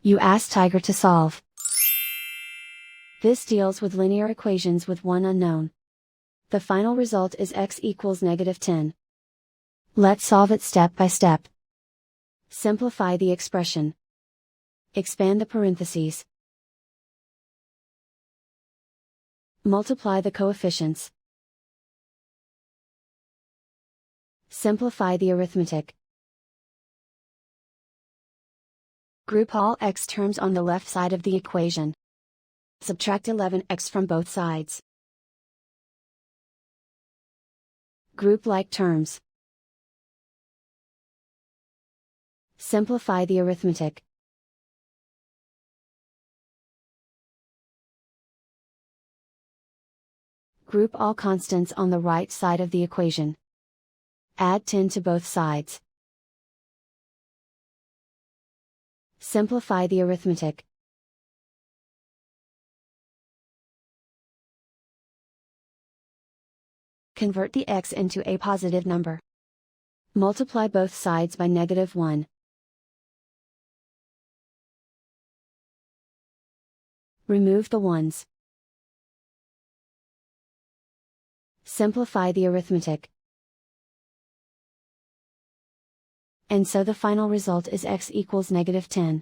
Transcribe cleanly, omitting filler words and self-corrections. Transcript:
You ask Tiger to solve. This deals with linear equations with one unknown. The final result is x equals -10. Let's solve it step by step. Simplify the expression. Expand the parentheses. Multiply the coefficients. Simplify the arithmetic. Group all x terms on the left side of the equation. Subtract 11x from both sides. Group like terms. Simplify the arithmetic. Group all constants on the right side of the equation. Add 10 to both sides. Simplify the arithmetic. Convert the x into a positive number. Multiply both sides by -1. Remove the ones. Simplify the arithmetic. And so the final result is x equals -10.